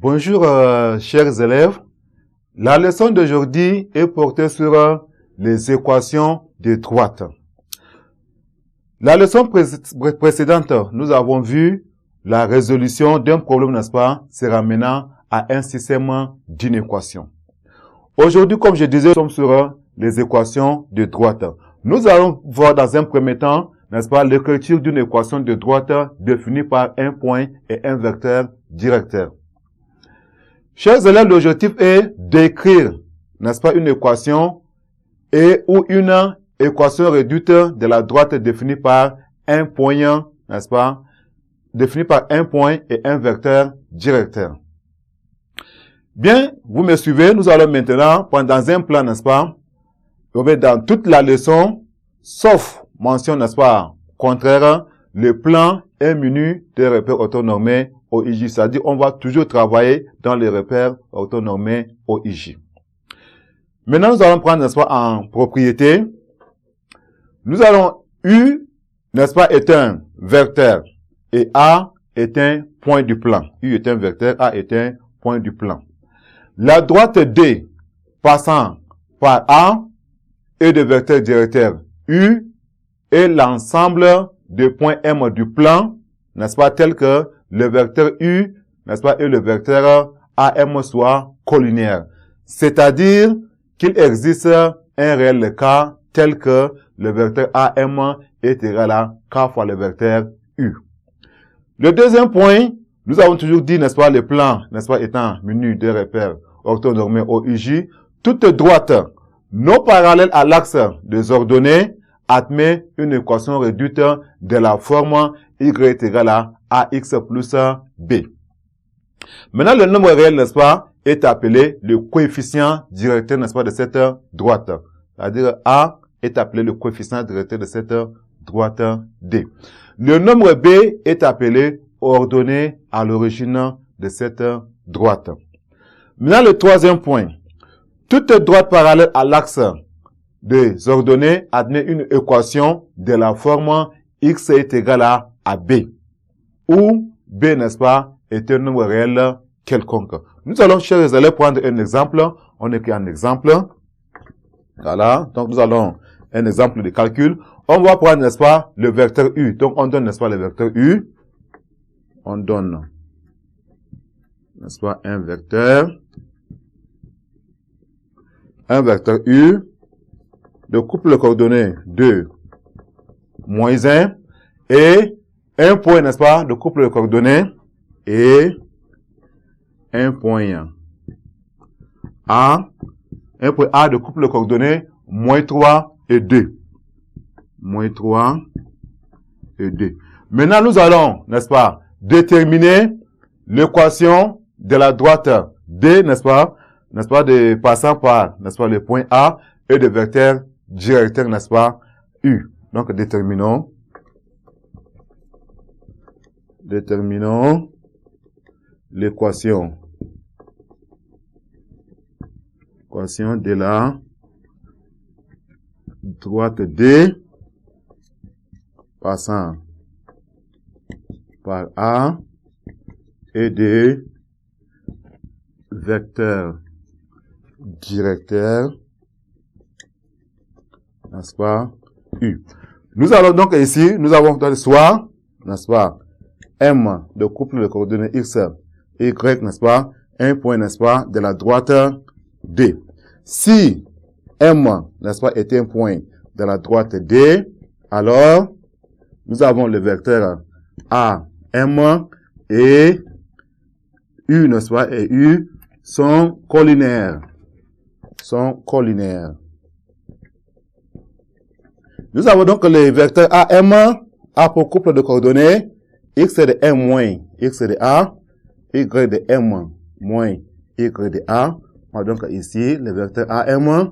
Bonjour chers élèves, la leçon d'aujourd'hui est portée sur les équations de droite. La leçon précédente, nous avons vu la résolution d'un problème, n'est-ce pas, se ramenant à un système d'une équation. Aujourd'hui, comme je disais, nous sommes sur les équations de droite. Nous allons voir dans un premier temps, n'est-ce pas, l'écriture d'une équation de droite définie par un point et un vecteur directeur. Chers élèves, l'objectif est d'écrire, n'est-ce pas, une équation ou une équation réduite de la droite définie par un point, n'est-ce pas, définie par un point et un vecteur directeur. Bien, vous me suivez, nous allons maintenant prendre dans un plan, n'est-ce pas, dans toute la leçon, sauf mention, n'est-ce pas, contraire, le plan est muni des repères orthonormés OIJ, c'est-à-dire on va toujours travailler dans les repères orthonormés OIJ. Maintenant, nous allons prendre, n'est-ce pas, en propriété. Nous allons U, n'est-ce pas, est un vecteur et A est un point du plan. U est un vecteur, A est un point du plan. La droite D passant par A est de vecteur directeur U est l'ensemble des points M du plan, n'est-ce pas, tel que le vecteur U, n'est-ce pas, et le vecteur AM soient collinaires. C'est-à-dire qu'il existe un réel cas tel que le vecteur AM est égal à K fois le vecteur U. Le deuxième point, nous avons toujours dit, n'est-ce pas, le plan, n'est-ce pas, étant muni de repères orthonormés OIJ, toute droite non parallèle à l'axe des ordonnées admet une équation réduite de la forme y est égal à ax plus b. Maintenant, le nombre réel, n'est-ce pas, est appelé le coefficient directeur, n'est-ce pas, de cette droite. C'est-à-dire a est appelé le coefficient directeur de cette droite D. Le nombre b est appelé ordonnée à l'origine de cette droite. Maintenant, le troisième point. Toute droite parallèle à l'axe des ordonnées admet une équation de la forme x est égal à b, où b, n'est-ce pas, est un nombre réel quelconque. Nous allons, chers élèves, prendre un exemple. On écrit un exemple. Voilà. Donc, nous allons un exemple de calcul. On va prendre, n'est-ce pas, le vecteur u. Donc, on donne, n'est-ce pas, le vecteur u. On donne, n'est-ce pas, un vecteur u de couple coordonnées 2, moins 1, et un point, n'est-ce pas, de couple de coordonnées, et un point A de couple de coordonnées, moins 3 et 2. Moins 3 et 2. Maintenant, nous allons, n'est-ce pas, déterminer l'équation de la droite D, n'est-ce pas, de passant par, n'est-ce pas, le point A et de vecteur directeur, n'est-ce pas, U. Donc, déterminons l'équation de la droite D passant par A et de vecteur directeur, n'est-ce pas, U. Nous allons donc ici, nous avons soit, n'est-ce pas, M de couple de coordonnées X, Y, n'est-ce pas, un point, n'est-ce pas, de la droite D. Si M, n'est-ce pas, est un point de la droite D, alors, nous avons le vecteur A, M et U, n'est-ce pas, et U sont collinaires. Nous avons donc les vecteurs AM, A pour couple de coordonnées, X de M moins X de A, Y de M moins Y de A. On a donc ici le vecteur AM,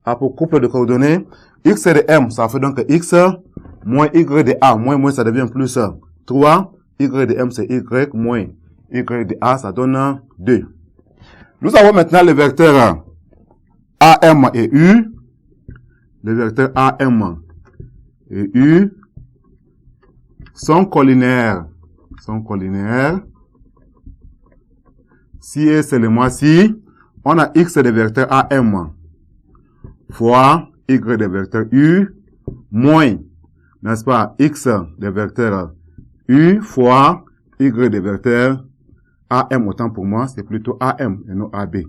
A pour couple de coordonnées, X de M, ça fait donc X, moins Y de A, moins ça devient plus 3, Y de M c'est Y, moins Y de A, ça donne 2. Nous avons maintenant le vecteur AM et U. Le vecteur AM et U sont collinaires. si et seulement si, on a x de vecteur AM fois y de vecteur U moins, n'est-ce pas, x de vecteur U fois y de vecteur AM, autant pour moi, c'est plutôt AM et non AB.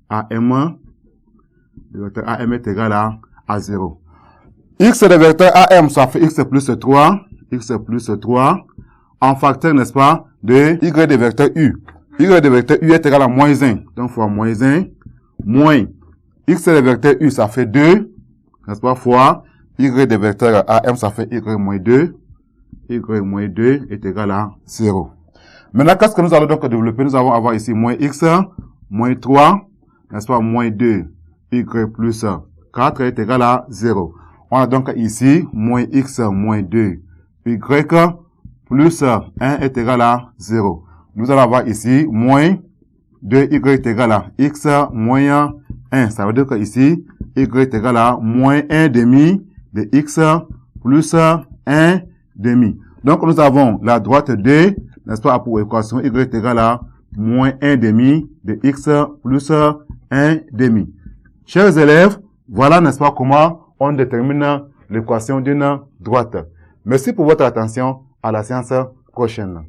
AM, le vecteur AM est égal à 0. X de vecteur AM, ça fait x plus 3, en facteur, n'est-ce pas, de y de vecteur U. Y de vecteur U est égal à moins 1, donc fois moins 1, moins x de vecteur U, ça fait 2, n'est-ce pas, fois y de vecteur AM, ça fait y moins 2, y moins 2 est égal à 0. Maintenant, qu'est-ce que nous allons donc développer? Nous allons avoir ici moins x, moins 3, n'est-ce pas, moins 2, y plus 4 est égal à 0. On a donc ici moins x, moins 2, y plus 1 est égal à 0. Nous allons avoir ici moins 2y est égal à x moins 1. Ça veut dire que ici, y est égal à moins 1 demi de x plus 1 demi. Donc, nous avons la droite D, n'est-ce pas, pour équation y est égal à moins 1 demi de x plus 1 demi. Chers élèves, voilà, n'est-ce pas, comment on détermine l'équation d'une droite. Merci pour votre attention. À la séance prochaine.